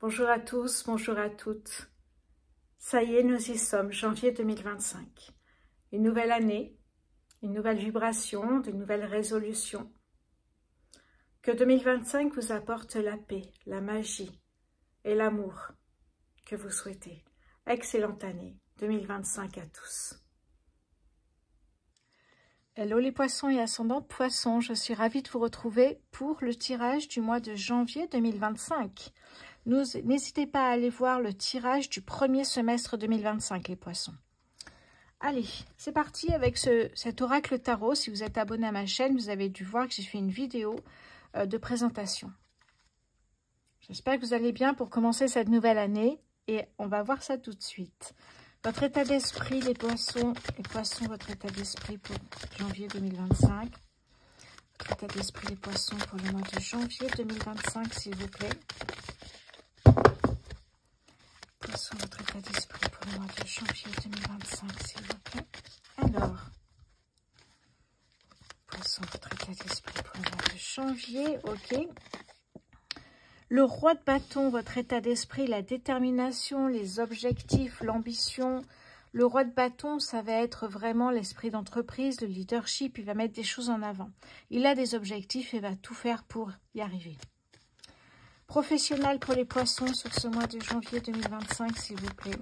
Bonjour à tous, bonjour à toutes. Ça y est, nous y sommes, janvier 2025. Une nouvelle année, une nouvelle vibration, de nouvelles résolutions. Que 2025 vous apporte la paix, la magie et l'amour que vous souhaitez. Excellente année 2025 à tous. Hello les poissons et ascendants poissons, je suis ravie de vous retrouver pour le tirage du mois de janvier 2025. N'hésitez pas à aller voir le tirage du premier semestre 2025 les poissons. Allez, c'est parti avec cet oracle tarot. Si vous êtes abonné à ma chaîne, vous avez dû voir que j'ai fait une vidéo de présentation. J'espère que vous allez bien pour commencer cette nouvelle année et on va voir ça tout de suite. Votre état d'esprit, les poissons, votre état d'esprit pour janvier 2025. Votre état d'esprit, les poissons, pour le mois de janvier 2025, s'il vous plaît. Poissons, votre état d'esprit pour le mois de janvier 2025, s'il vous plaît. Alors, poissons, votre état d'esprit pour le mois de janvier, ok. Le roi de bâton, votre état d'esprit, la détermination, les objectifs, l'ambition. Le roi de bâton, ça va être vraiment l'esprit d'entreprise, le leadership, il va mettre des choses en avant. Il a des objectifs et va tout faire pour y arriver. Professionnel pour les poissons sur ce mois de janvier 2025, s'il vous plaît.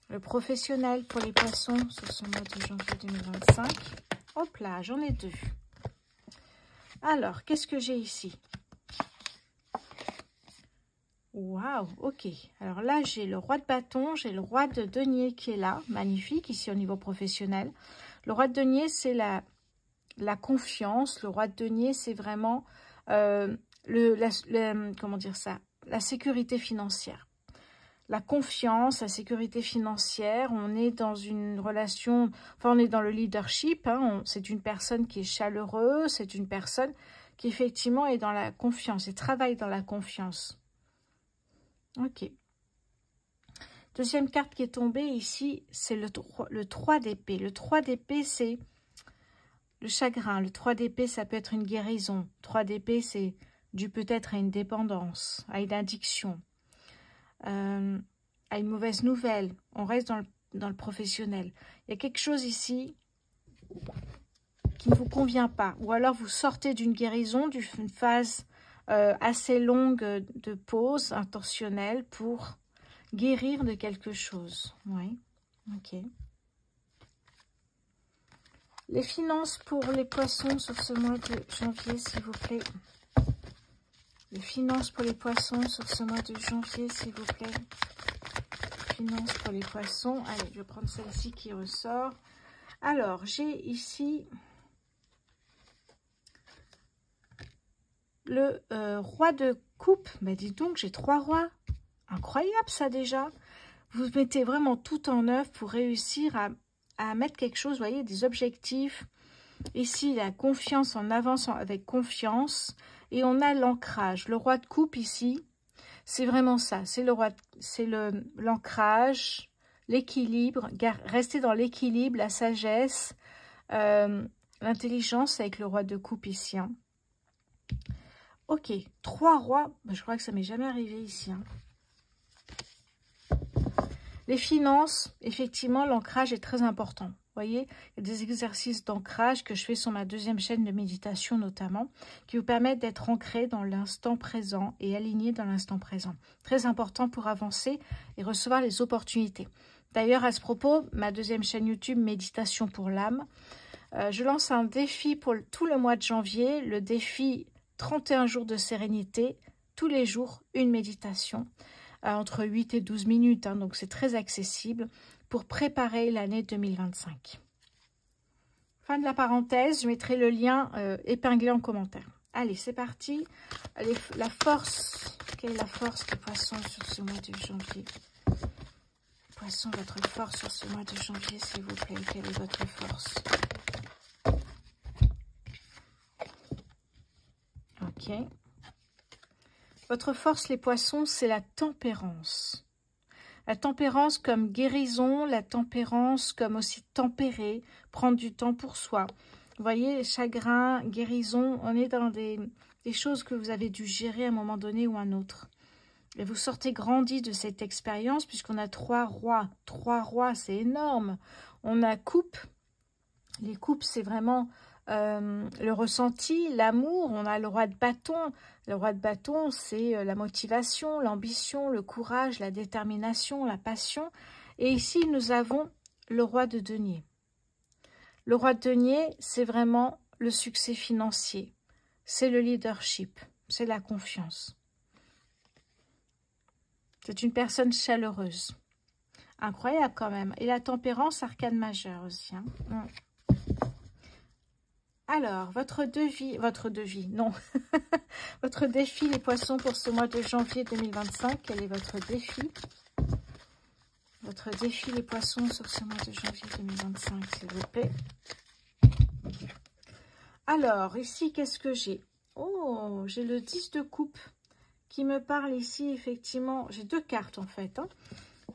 Le professionnel pour les poissons sur ce mois de janvier 2025. Hop là, j'en ai deux. Alors, qu'est-ce que j'ai ici? Waouh, ok. Alors là, j'ai le roi de bâton, j'ai le roi de denier qui est là, magnifique, ici au niveau professionnel. Le roi de denier, c'est la confiance. Le roi de denier, c'est vraiment comment dire ça, la sécurité financière. La confiance, la sécurité financière, on est dans une relation, enfin on est dans le leadership, hein, c'est une personne qui est chaleureuse, c'est une personne qui effectivement est dans la confiance et travaille dans la confiance. Ok. Deuxième carte qui est tombée ici, c'est le 3 d'épée. Le 3 d'épée, c'est le chagrin. Le 3 d'épée, ça peut être une guérison. 3 d'épée, c'est dû peut-être à une dépendance, à une addiction. À une mauvaise nouvelle, on reste dans le professionnel. Il y a quelque chose ici qui ne vous convient pas, ou alors vous sortez d'une guérison, d'une phase assez longue de pause intentionnelle pour guérir de quelque chose. Oui, ok. Les finances pour les poissons sur ce mois de janvier, s'il vous plaît. Les finances pour les poissons sur ce mois de janvier, s'il vous plaît. Finances pour les poissons. Allez, je vais prendre celle-ci qui ressort. Alors, j'ai ici le roi de coupe. Mais dis donc, j'ai 3 rois. Incroyable ça déjà. Vous mettez vraiment tout en œuvre pour réussir à mettre quelque chose, vous voyez, des objectifs. Ici, la confiance en avançant avec confiance. Et on a l'ancrage. Le roi de coupe ici, c'est vraiment ça. C'est l'ancrage, l'équilibre, rester dans l'équilibre, la sagesse, l'intelligence avec le roi de coupe ici. Hein. Ok, 3 rois. Je crois que ça m'est jamais arrivé ici. Hein. Les finances, effectivement, l'ancrage est très important. Vous voyez, il y a des exercices d'ancrage que je fais sur ma deuxième chaîne de méditation notamment, qui vous permettent d'être ancré dans l'instant présent et aligné dans l'instant présent. Très important pour avancer et recevoir les opportunités. D'ailleurs, à ce propos, ma deuxième chaîne YouTube, Méditation pour l'âme, je lance un défi pour tout le mois de janvier, le défi 31 jours de sérénité, tous les jours, une méditation. Entre 8 et 12 minutes, hein, donc c'est très accessible pour préparer l'année 2025. Fin de la parenthèse, je mettrai le lien épinglé en commentaire. Allez, c'est parti. Allez, la force, quelle est la force des poissons sur ce mois de janvier? Poissons, votre force sur ce mois de janvier, s'il vous plaît, quelle est votre force? Ok. Votre force, les poissons, c'est la tempérance. La tempérance comme guérison, la tempérance comme aussi tempérer, prendre du temps pour soi. Vous voyez, chagrin, guérison, on est dans des choses que vous avez dû gérer à un moment donné ou un autre. Et vous sortez grandi de cette expérience puisqu'on a 3 rois. 3 rois, c'est énorme. On a coupe. Les coupes, c'est vraiment le ressenti, l'amour. On a le roi de bâton. Le roi de bâton, c'est la motivation, l'ambition, le courage, la détermination, la passion. Et ici, nous avons le roi de denier. Le roi de denier, c'est vraiment le succès financier. C'est le leadership. C'est la confiance. C'est une personne chaleureuse. Incroyable quand même. Et la tempérance, arcane majeure aussi. Hein. Alors, votre devis, non. Votre défi, les poissons, pour ce mois de janvier 2025. Quel est votre défi? Votre défi, les poissons, sur ce mois de janvier 2025, s'il vous plaît. Alors, ici, qu'est-ce que j'ai? Oh, j'ai le 10 de coupe qui me parle ici, effectivement. J'ai 2 cartes, en fait. Hein.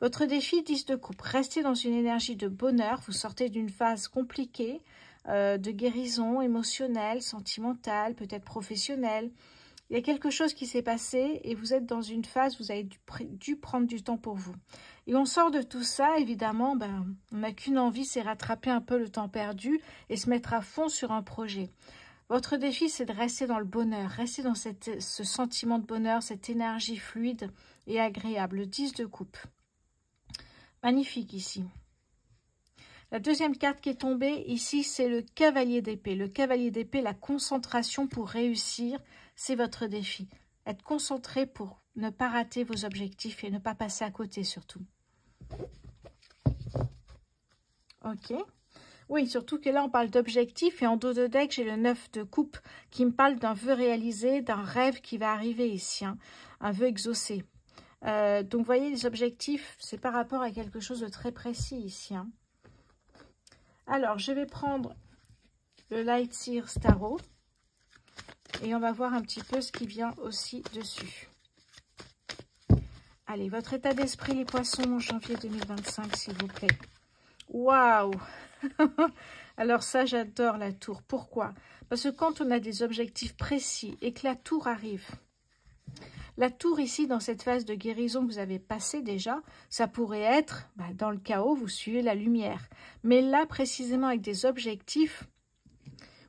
Votre défi, 10 de coupe. Restez dans une énergie de bonheur. Vous sortez d'une phase compliquée, de guérison émotionnelle, sentimentale, peut-être professionnelle. Il y a quelque chose qui s'est passé et vous êtes dans une phase où vous avez dû prendre du temps pour vous. Et on sort de tout ça, évidemment, on n'a qu'une envie, c'est rattraper un peu le temps perdu et se mettre à fond sur un projet. Votre défi, c'est de rester dans le bonheur, rester dans ce sentiment de bonheur, cette énergie fluide et agréable. Le 10 de coupe. Magnifique ici. La deuxième carte qui est tombée ici, c'est le cavalier d'épée. Le cavalier d'épée, la concentration pour réussir, c'est votre défi. Être concentré pour ne pas rater vos objectifs et ne pas passer à côté surtout. Ok. Oui, surtout que là, on parle d'objectifs et en dos de deck, j'ai le 9 de coupe qui me parle d'un vœu réalisé, d'un rêve qui va arriver ici, hein, un vœu exaucé. Donc, vous voyez, les objectifs, c'est par rapport à quelque chose de très précis ici. Hein. Alors, je vais prendre le Light Seer Tarot et on va voir un petit peu ce qui vient aussi dessus. Allez, votre état d'esprit, les poissons, en janvier 2025, s'il vous plaît. Waouh! Alors ça, j'adore la tour. Pourquoi? Parce que quand on a des objectifs précis et que la tour arrive, la tour ici, dans cette phase de guérison que vous avez passée déjà, ça pourrait être, dans le chaos, vous suivez la lumière. Mais là, précisément, avec des objectifs,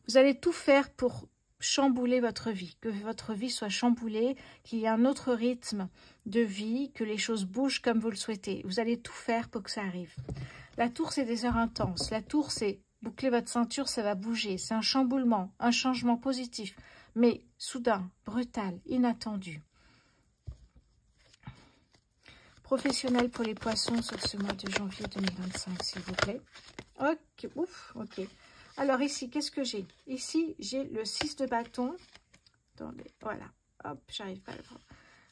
vous allez tout faire pour chambouler votre vie, que votre vie soit chamboulée, qu'il y ait un autre rythme de vie, que les choses bougent comme vous le souhaitez. Vous allez tout faire pour que ça arrive. La tour, c'est des heures intenses. La tour, c'est boucler votre ceinture, ça va bouger. C'est un chamboulement, un changement positif, mais soudain, brutal, inattendu. Professionnel pour les poissons sur ce mois de janvier 2025, s'il vous plaît. Ok, ouf, ok. Alors ici, qu'est-ce que j'ai? Ici, j'ai le 6 de bâton. Attendez, voilà. Hop, j'arrive pas à le voir.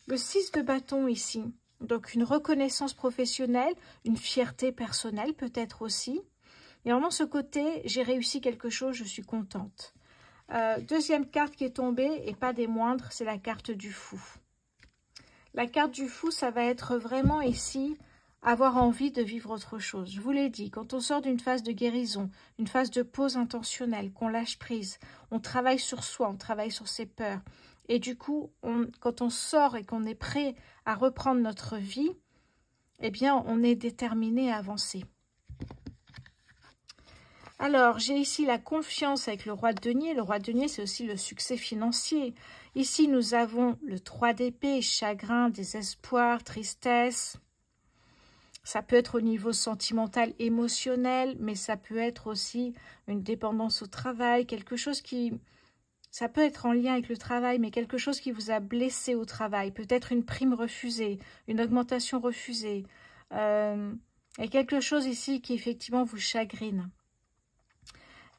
Le 6 de bâton ici. Donc, une reconnaissance professionnelle, une fierté personnelle peut-être aussi. Et vraiment, ce côté, j'ai réussi quelque chose, je suis contente. Deuxième carte qui est tombée, et pas des moindres, c'est la carte du fou. La carte du fou, ça va être vraiment ici, avoir envie de vivre autre chose. Je vous l'ai dit, quand on sort d'une phase de guérison, une phase de pause intentionnelle, qu'on lâche prise, on travaille sur soi, on travaille sur ses peurs. Et du coup, quand on sort et qu'on est prêt à reprendre notre vie, eh bien, on est déterminé à avancer. Alors, j'ai ici la confiance avec le roi de denier. Le roi de denier, c'est aussi le succès financier. Ici, nous avons le 3 d'épée, chagrin, désespoir, tristesse. Ça peut être au niveau sentimental, émotionnel, mais ça peut être aussi une dépendance au travail, quelque chose qui... Ça peut être en lien avec le travail, mais quelque chose qui vous a blessé au travail. Peut-être une prime refusée, une augmentation refusée. Et quelque chose ici qui effectivement vous chagrine.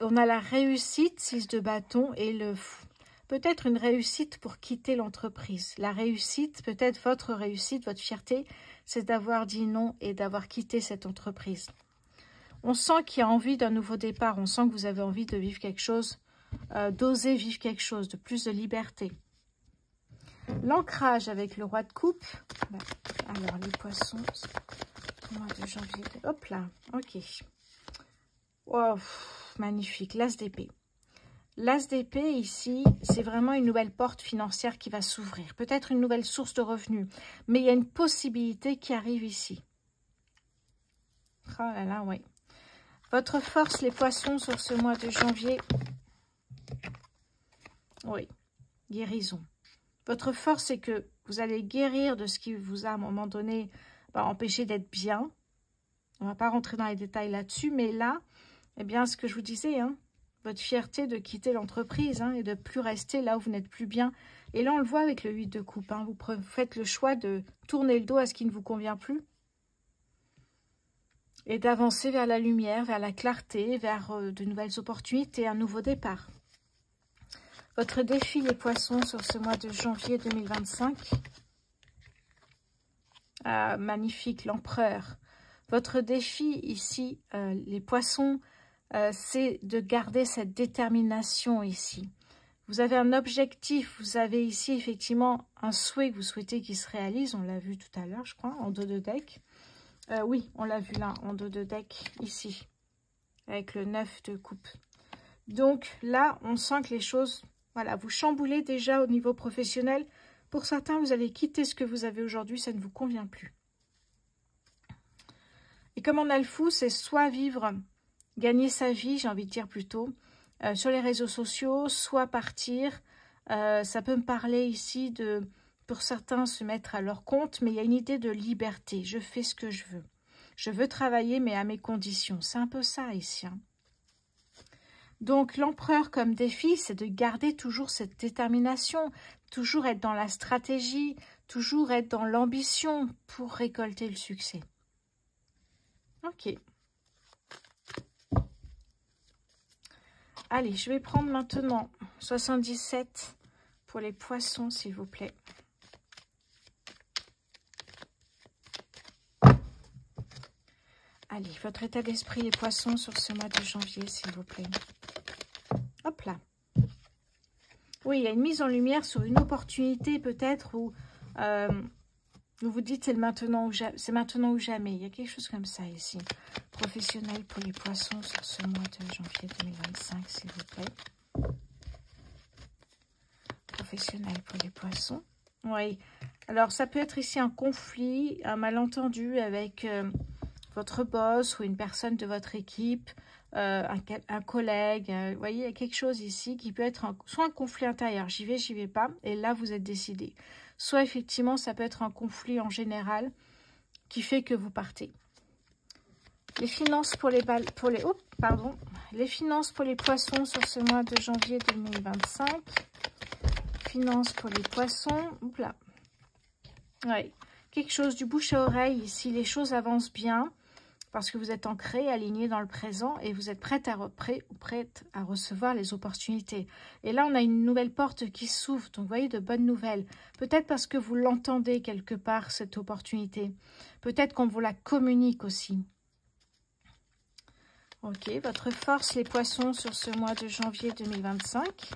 On a la réussite, 6 de bâton, et le fou. Peut-être une réussite pour quitter l'entreprise. La réussite, peut-être votre réussite, votre fierté, c'est d'avoir dit non et d'avoir quitté cette entreprise. On sent qu'il y a envie d'un nouveau départ. On sent que vous avez envie de vivre quelque chose, d'oser vivre quelque chose, de plus de liberté. L'ancrage avec le roi de coupe. Alors, les poissons, mois de janvier. Hop là, ok. Wow, magnifique, l'as d'épée. L'as d'épée ici, c'est vraiment une nouvelle porte financière qui va s'ouvrir. Peut-être une nouvelle source de revenus. Mais il y a une possibilité qui arrive ici. Oh là là, oui. Votre force, les poissons, sur ce mois de janvier. Oui, guérison. Votre force, c'est que vous allez guérir de ce qui vous a, à un moment donné, empêché d'être bien. On ne va pas rentrer dans les détails là-dessus, mais là, eh bien, ce que je vous disais, hein, votre fierté de quitter l'entreprise et de plus rester là où vous n'êtes plus bien. Et là, on le voit avec le 8 de coupe. Vous faites le choix de tourner le dos à ce qui ne vous convient plus et d'avancer vers la lumière, vers la clarté, vers de nouvelles opportunités, un nouveau départ. Votre défi, les poissons, sur ce mois de janvier 2025. Magnifique, l'empereur. Votre défi ici, les poissons, c'est de garder cette détermination ici. Vous avez un objectif, vous avez ici effectivement un souhait que vous souhaitez qu'il se réalise. On l'a vu tout à l'heure, je crois, en dos de deck. Oui, on l'a vu là, en dos de deck, ici, avec le 9 de coupe. Donc là, on sent que les choses, voilà, vous chamboulez déjà au niveau professionnel. Pour certains, vous allez quitter ce que vous avez aujourd'hui, ça ne vous convient plus. Et comme on a le fou, c'est soit vivre, gagner sa vie, j'ai envie de dire plutôt, sur les réseaux sociaux, soit partir. Ça peut me parler ici de, pour certains, se mettre à leur compte, mais il y a une idée de liberté. Je fais ce que je veux. Je veux travailler, mais à mes conditions. C'est un peu ça ici. Donc, l'empereur comme défi, c'est de garder toujours cette détermination, toujours être dans la stratégie, toujours être dans l'ambition pour récolter le succès. Ok. Allez, je vais prendre maintenant 77 pour les poissons, s'il vous plaît. Allez, votre état d'esprit, les poissons, sur ce mois de janvier, s'il vous plaît. Hop là. Oui, il y a une mise en lumière sur une opportunité peut-être où vous vous dites c'est maintenant ou jamais. Il y a quelque chose comme ça ici. Professionnel pour les poissons sur ce mois de janvier 2025, s'il vous plaît. Professionnel pour les poissons. Oui. Alors, ça peut être ici un conflit, un malentendu avec votre boss ou une personne de votre équipe, un collègue. Vous voyez, il y a quelque chose ici qui peut être soit un conflit intérieur. J'y vais pas. Et là, vous êtes décidé. Soit, effectivement, ça peut être un conflit en général qui fait que vous partez. Les finances pour les les finances pour les poissons sur ce mois de janvier 2025. Finances pour les poissons. Oups là. Ouais. Quelque chose du bouche à oreille ici. Les choses avancent bien parce que vous êtes ancré, aligné dans le présent et vous êtes prête à recevoir les opportunités. Et là, on a une nouvelle porte qui s'ouvre. Donc, vous voyez, de bonnes nouvelles. Peut-être parce que vous l'entendez quelque part, cette opportunité. Peut-être qu'on vous la communique aussi. Ok, votre force, les poissons, sur ce mois de janvier 2025.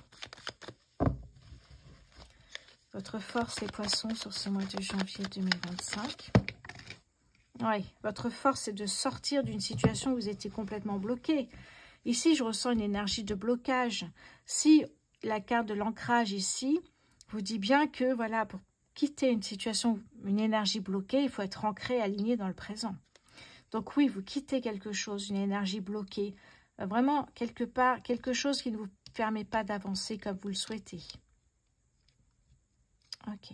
Votre force, les poissons, sur ce mois de janvier 2025. Oui, votre force, c'est de sortir d'une situation où vous étiez complètement bloqué. Ici, je ressens une énergie de blocage. Si la carte de l'ancrage ici vous dit bien que, voilà, pour quitter une situation, une énergie bloquée, il faut être ancré, aligné dans le présent. Donc oui, vous quittez quelque chose, une énergie bloquée. Vraiment, quelque part, quelque chose qui ne vous permet pas d'avancer comme vous le souhaitez. Ok.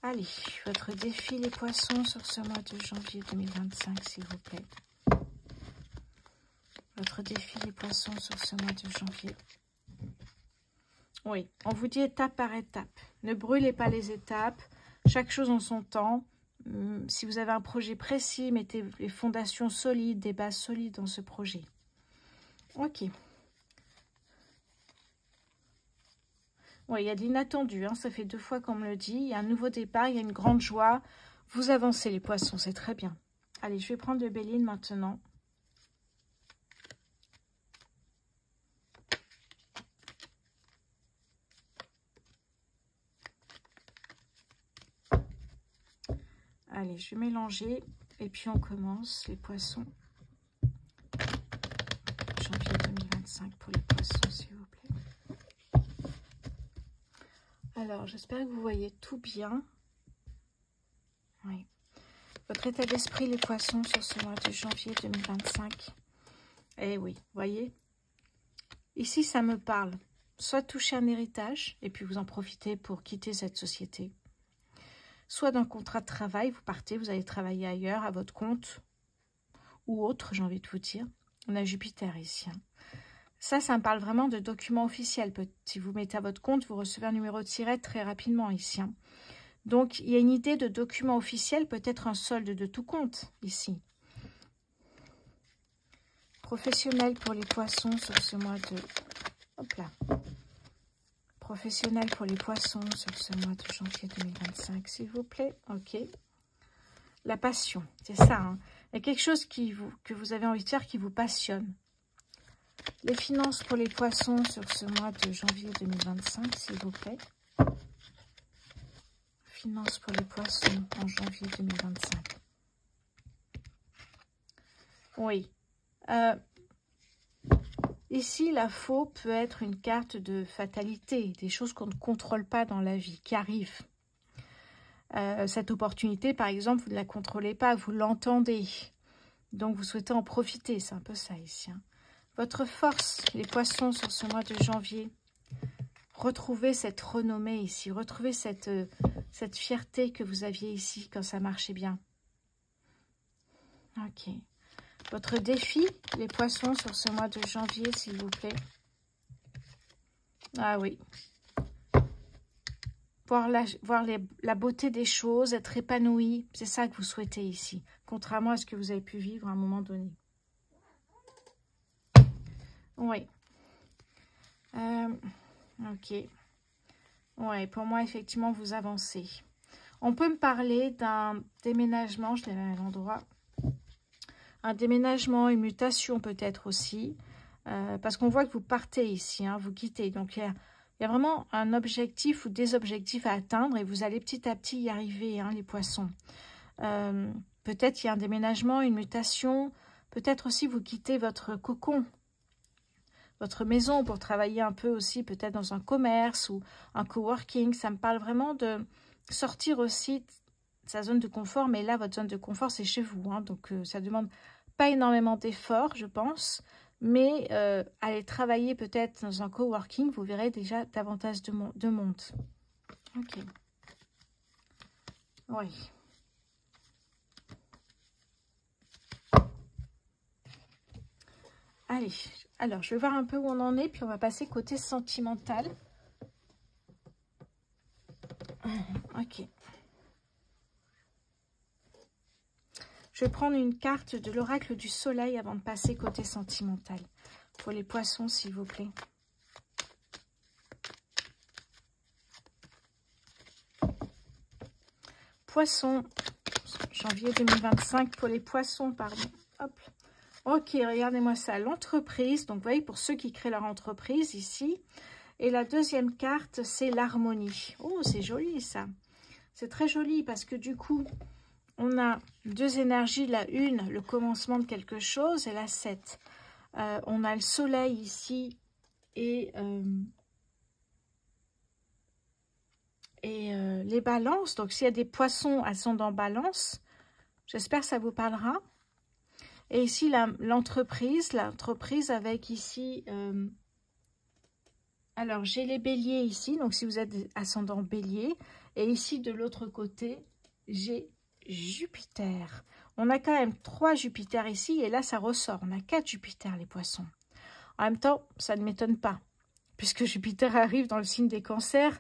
Allez, votre défi, les poissons, sur ce mois de janvier 2025, s'il vous plaît. Votre défi, les poissons, sur ce mois de janvier. Oui, on vous dit étape par étape. Ne brûlez pas les étapes. Chaque chose en son temps. Si vous avez un projet précis, mettez les fondations solides, des bases solides dans ce projet. Ok. Oui, il y a de l'inattendu, ça fait 2 fois qu'on me le dit. Il y a un nouveau départ, il y a une grande joie. Vous avancez les poissons, c'est très bien. Allez, je vais prendre le Béline maintenant. Allez, je vais mélanger et puis on commence les poissons. Janvier 2025. 2025 pour les poissons, s'il vous plaît. Alors, j'espère que vous voyez tout bien. Oui. Votre état d'esprit, les poissons, sur ce mois de janvier 2025. Eh oui, voyez. Ici, ça me parle. Soit toucher un héritage, et puis vous en profitez pour quitter cette société. Soit d'un contrat de travail, vous partez, vous allez travailler ailleurs, à votre compte, ou autre, j'ai envie de vous dire. On a Jupiter ici. Hein. Ça me parle vraiment de documents officiels. Si vous mettez à votre compte, vous recevez un numéro de SIRET très rapidement ici. Hein. Donc, il y a une idée de document officiel, peut-être un solde de tout compte ici. Professionnel pour les poissons sur ce mois de... Hop là. Professionnel pour les poissons sur ce mois de janvier 2025, s'il vous plaît. Ok. La passion, c'est ça. Hein. Il y a quelque chose que vous avez envie de faire qui vous passionne. Les finances pour les poissons sur ce mois de janvier 2025, s'il vous plaît. Finances pour les poissons en janvier 2025. Oui. Ici, la faux peut être une carte de fatalité, des choses qu'on ne contrôle pas dans la vie, qui arrivent. Cette opportunité, par exemple, vous ne la contrôlez pas, vous l'entendez. Donc, vous souhaitez en profiter, c'est un peu ça ici. Hein. Votre force, les poissons, sur ce mois de janvier. Retrouvez cette renommée ici, retrouvez cette fierté que vous aviez ici quand ça marchait bien. Ok. Votre défi, les poissons, sur ce mois de janvier, s'il vous plaît. Ah oui. Voir la beauté des choses, être épanoui, c'est ça que vous souhaitez ici. Contrairement à ce que vous avez pu vivre à un moment donné. Oui. Ok. Oui, pour moi, effectivement, vous avancez. On peut me parler d'un déménagement, je l'ai mis à l'endroit. Un déménagement, une mutation peut-être aussi. Parce qu'on voit que vous partez ici, hein, vous quittez. Donc, il y a vraiment un objectif ou des objectifs à atteindre et vous allez petit à petit y arriver, hein, les poissons. Peut-être il y a un déménagement, une mutation. Peut-être aussi vous quittez votre cocon, votre maison pour travailler un peu aussi peut-être dans un commerce ou un coworking. Ça me parle vraiment de sortir aussi de sa zone de confort. Mais là, votre zone de confort, c'est chez vous. Hein, donc, ça demande pas énormément d'efforts, je pense. Mais aller travailler peut-être dans un coworking, vous verrez déjà davantage de monde. Ok. Oui. Allez, alors je vais voir un peu où on en est, puis on va passer côté sentimental. Ok. Je vais prendre une carte de l'oracle du soleil avant de passer côté sentimental. Pour les poissons, s'il vous plaît. Poissons, janvier 2025 pour les poissons, pardon. Hop. Ok, regardez-moi ça. L'entreprise, donc vous voyez, pour ceux qui créent leur entreprise ici. Et la deuxième carte, c'est l'harmonie. Oh, c'est joli ça. C'est très joli parce que du coup, on a deux énergies. La une, le commencement de quelque chose, et la 7. On a le soleil ici et les balances. Donc, s'il y a des poissons ascendant balance, j'espère que ça vous parlera. Et ici, l'entreprise avec ici... alors, j'ai les béliers ici. Donc, si vous êtes ascendant bélier. Et ici, de l'autre côté, j'ai Jupiter. On a quand même 3 Jupiter ici. Et là, ça ressort. On a 4 Jupiter, les poissons. En même temps, ça ne m'étonne pas. Puisque Jupiter arrive dans le signe des cancers,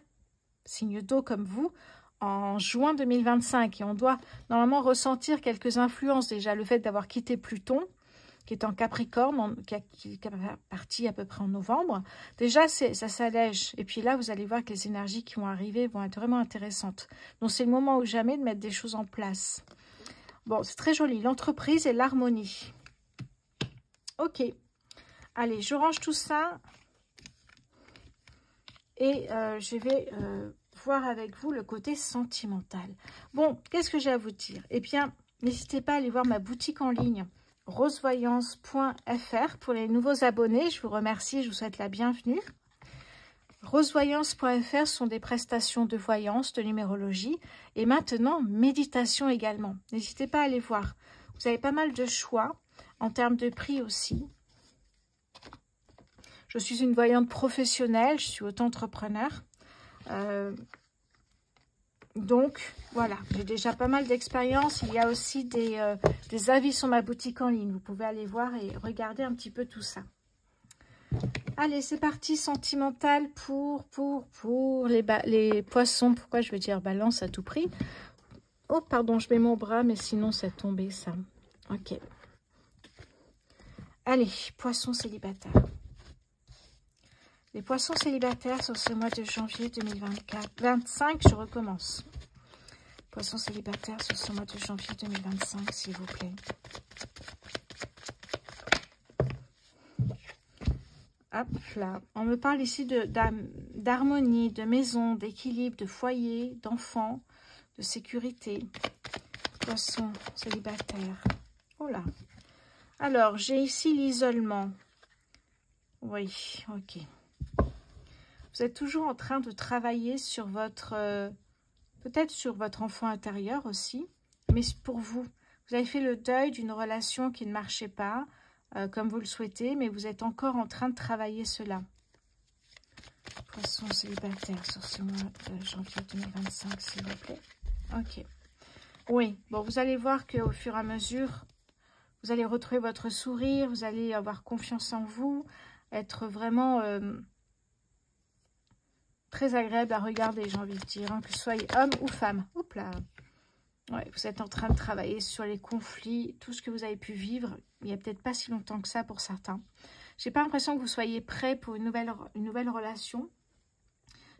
signe d'eau comme vous, en juin 2025. Et on doit normalement ressentir quelques influences. Déjà, le fait d'avoir quitté Pluton, qui est en Capricorne, qui est parti à peu près en novembre. Déjà, ça s'allège. Et puis là, vous allez voir que les énergies qui vont arriver vont être vraiment intéressantes. Donc, c'est le moment ou jamais de mettre des choses en place. Bon, c'est très joli. L'entreprise et l'harmonie. Ok. Allez, je range tout ça. Et je vais voir avec vous le côté sentimental. Bon, qu'est-ce que j'ai à vous dire? Eh bien, n'hésitez pas à aller voir ma boutique en ligne. rosevoyance.fr pour les nouveaux abonnés. Je vous remercie, je vous souhaite la bienvenue. Rosevoyance.fr sont des prestations de voyance, de numérologie et maintenant méditation également. N'hésitez pas à aller voir. Vous avez pas mal de choix en termes de prix aussi. Je suis une voyante professionnelle, je suis auto-entrepreneur. Donc, voilà, j'ai déjà pas mal d'expérience. Il y a aussi des avis sur ma boutique en ligne. Vous pouvez aller voir et regarder un petit peu tout ça. Allez, c'est parti, sentimental pour les poissons. Pourquoi je veux dire balance à tout prix? Oh, pardon, je mets mon bras, mais sinon, c'est tombé, ça. Ok. Allez, poissons célibataires. Les poissons célibataires sur ce mois de janvier 2024. 25, je recommence. Poissons célibataires sur ce mois de janvier 2025, s'il vous plaît. Hop là. On me parle ici d'harmonie, de maison, d'équilibre, de foyer, d'enfants, de sécurité. Poissons célibataires. Oh là. Alors, j'ai ici l'isolement. Oui, ok. Vous êtes toujours en train de travailler sur votre, peut-être sur votre enfant intérieur aussi, mais pour vous. Vous avez fait le deuil d'une relation qui ne marchait pas, comme vous le souhaitez, mais vous êtes encore en train de travailler cela. Poisson célibataire sur ce mois de janvier 2025, s'il vous plaît. Ok. Oui, bon, vous allez voir qu'au fur et à mesure, vous allez retrouver votre sourire, vous allez avoir confiance en vous, être vraiment... très agréable à regarder, j'ai envie de dire, hein, que ce soit homme ou femme. Hop là. Ouais, vous êtes en train de travailler sur les conflits, tout ce que vous avez pu vivre. Il n'y a peut-être pas si longtemps que ça pour certains. J'ai pas l'impression que vous soyez prêts pour une nouvelle relation.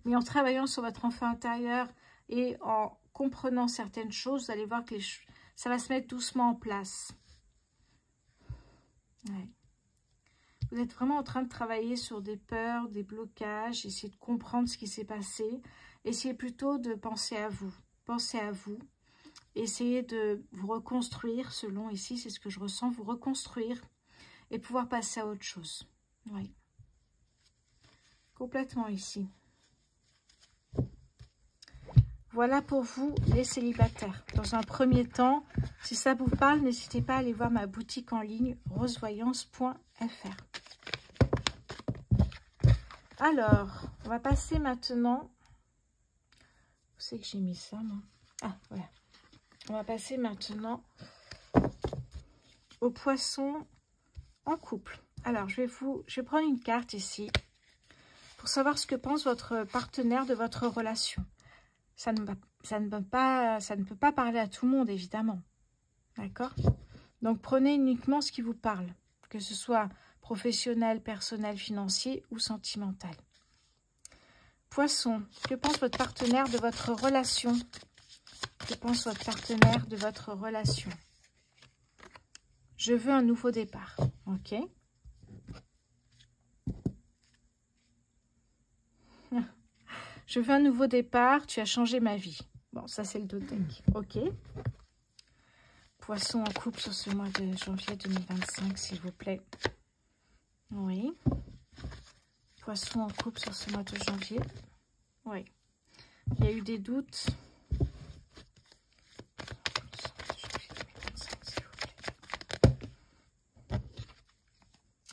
Mais en travaillant sur votre enfant intérieur et en comprenant certaines choses, vous allez voir que ça va se mettre doucement en place. Ouais. Vous êtes vraiment en train de travailler sur des peurs, des blocages, essayer de comprendre ce qui s'est passé. Essayez plutôt de penser à vous. Pensez à vous. Essayez de vous reconstruire, selon ici, c'est ce que je ressens, vous reconstruire et pouvoir passer à autre chose. Oui. Complètement ici. Voilà pour vous, les célibataires. Dans un premier temps, si ça vous parle, n'hésitez pas à aller voir ma boutique en ligne, rosevoyance.fr. Alors, on va passer maintenant... Où c'est que j'ai mis ça, moi? Ah, voilà. On va passer maintenant aux poissons en couple. Alors, je vais prendre une carte ici pour savoir ce que pense votre partenaire de votre relation. Ça ne peut pas parler à tout le monde, évidemment. D'accord? Donc, prenez uniquement ce qui vous parle, que ce soit professionnel, personnel, financier ou sentimental. Poisson, que pense votre partenaire de votre relation? Que pense votre partenaire de votre relation? Je veux un nouveau départ. Ok. Je veux un nouveau départ. Tu as changé ma vie. Bon, ça c'est le dos de deck. Ok. Poisson en couple sur ce mois de janvier 2025, s'il vous plaît. Oui. Poisson en couple sur ce mois de janvier. Oui. Il y a eu des doutes.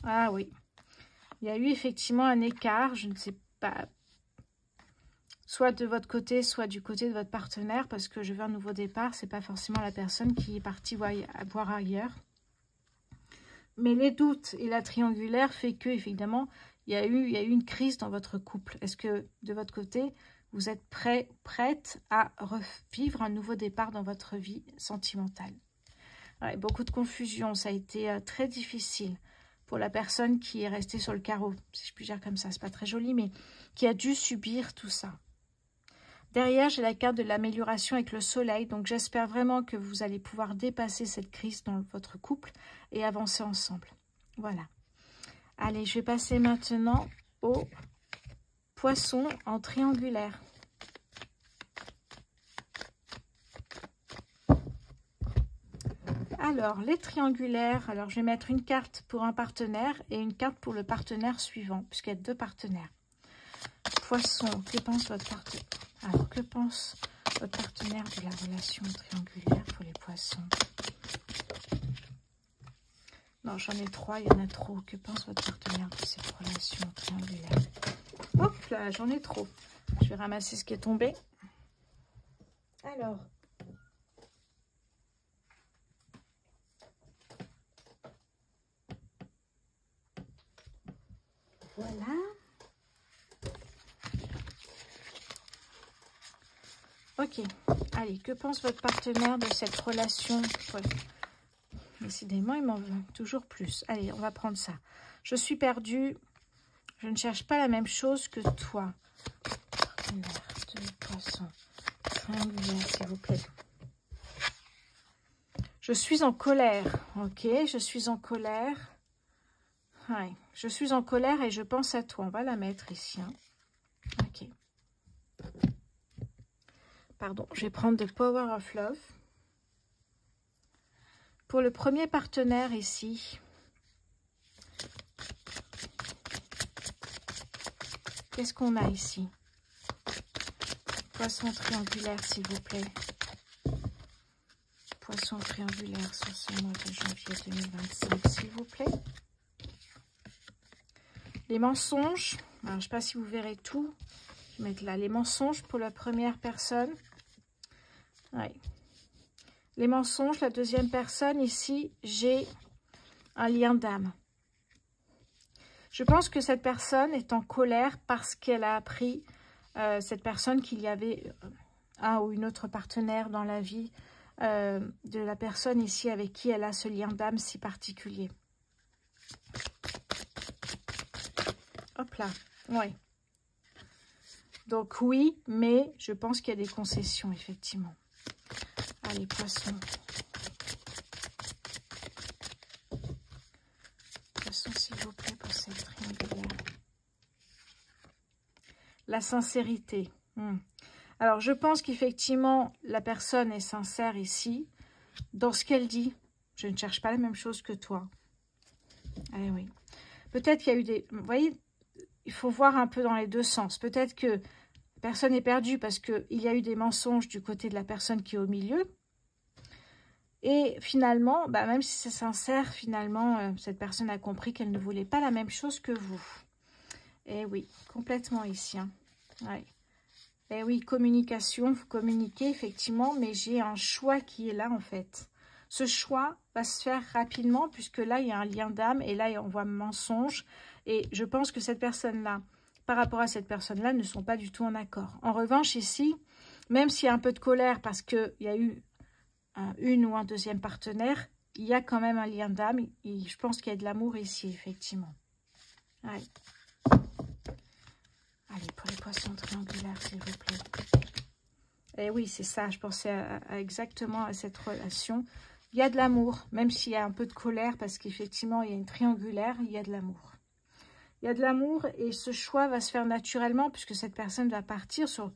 Ah oui. Il y a eu effectivement un écart, je ne sais pas, soit de votre côté, soit du côté de votre partenaire, parce que je veux un nouveau départ, c'est pas forcément la personne qui est partie voir ailleurs. Mais les doutes et la triangulaire fait que, évidemment, il y a eu une crise dans votre couple. Est-ce que, de votre côté, vous êtes prête à revivre un nouveau départ dans votre vie sentimentale? Ouais, beaucoup de confusion, ça a été très difficile pour la personne qui est restée sur le carreau, si je puis dire comme ça, c'est pas très joli, mais qui a dû subir tout ça. Derrière, j'ai la carte de l'amélioration avec le soleil, donc j'espère vraiment que vous allez pouvoir dépasser cette crise dans votre couple et avancer ensemble. Voilà. Allez, je vais passer maintenant au poisson en triangulaire. Alors, les triangulaires. Alors, je vais mettre une carte pour un partenaire et une carte pour le partenaire suivant, puisqu'il y a 2 partenaires. Poisson, que pense votre partenaire? Alors, que pense votre partenaire de la relation triangulaire pour les poissons? Non, j'en ai 3, il y en a trop. Que pense votre partenaire de cette relation triangulaire? Hop là, j'en ai trop. Je vais ramasser ce qui est tombé. Alors, voilà. Ok, allez, que pense votre partenaire de cette relation? Ouais. Décidément, il m'en veut toujours plus. Allez, on va prendre ça. Je suis perdue. Je ne cherche pas la même chose que toi. Partenaire de poisson. Triangulaire, s'il vous plaît. Je suis en colère. Ok, je suis en colère. Ouais, je suis en colère et je pense à toi. On va la mettre ici. Hein. Ok. Pardon, je vais prendre The Power of Love. Pour le premier partenaire ici, qu'est-ce qu'on a ici? Poisson triangulaire, s'il vous plaît. Poisson triangulaire sur ce mois de janvier 2025, s'il vous plaît. Les mensonges. Alors, je ne sais pas si vous verrez tout. Je vais mettre là les mensonges pour la première personne. Ouais. Les mensonges, la deuxième personne, ici, j'ai un lien d'âme. Je pense que cette personne est en colère parce qu'elle a appris, cette personne, qu'il y avait un ou une autre partenaire dans la vie de la personne ici avec qui elle a ce lien d'âme si particulier. Hop là, ouais. Donc oui, mais je pense qu'il y a des concessions, effectivement. Allez, poissons. Poissons, s'il vous plaît, pour cette triangulaire. La sincérité. Alors, je pense qu'effectivement, la personne est sincère ici. Dans ce qu'elle dit, je ne cherche pas la même chose que toi. Eh oui. Peut-être qu'il y a eu des... Vous voyez, il faut voir un peu dans les deux sens. Peut-être que la personne est perdue parce qu'il y a eu des mensonges du côté de la personne qui est au milieu. Et finalement, bah, même si c'est sincère, finalement, cette personne a compris qu'elle ne voulait pas la même chose que vous. Et oui, complètement ici. Hein. Ouais. Et oui, communication, vous communiquez effectivement, mais j'ai un choix qui est là en fait. Ce choix va se faire rapidement puisque là, il y a un lien d'âme et là, on voit mensonge. Et je pense que cette personne-là, par rapport à cette personne-là, ne sont pas du tout en accord. En revanche, ici, même s'il y a un peu de colère parce qu'il y a eu une ou un deuxième partenaire, il y a quand même un lien d'âme et je pense qu'il y a de l'amour ici, effectivement. Ouais. Allez, pour les poissons triangulaires, s'il vous plaît. Et oui, c'est ça, je pensais exactement à cette relation. Il y a de l'amour, même s'il y a un peu de colère, parce qu'effectivement, il y a une triangulaire, il y a de l'amour. Il y a de l'amour et ce choix va se faire naturellement puisque cette personne va partir sur...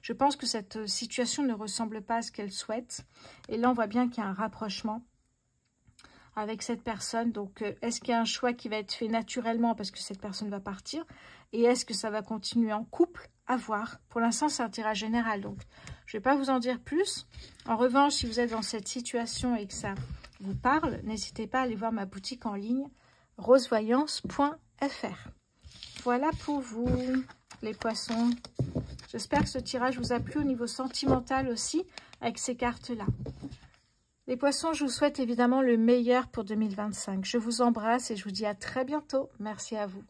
Je pense que cette situation ne ressemble pas à ce qu'elle souhaite. Et là, on voit bien qu'il y a un rapprochement avec cette personne. Donc, est-ce qu'il y a un choix qui va être fait naturellement parce que cette personne va partir? Et est-ce que ça va continuer en couple? À voir. Pour l'instant, c'est un tirage général. Donc, je ne vais pas vous en dire plus. En revanche, si vous êtes dans cette situation et que ça vous parle, n'hésitez pas à aller voir ma boutique en ligne rosevoyance.fr. Voilà pour vous, les poissons. J'espère que ce tirage vous a plu au niveau sentimental aussi, avec ces cartes-là. Les poissons, je vous souhaite évidemment le meilleur pour 2025. Je vous embrasse et je vous dis à très bientôt. Merci à vous.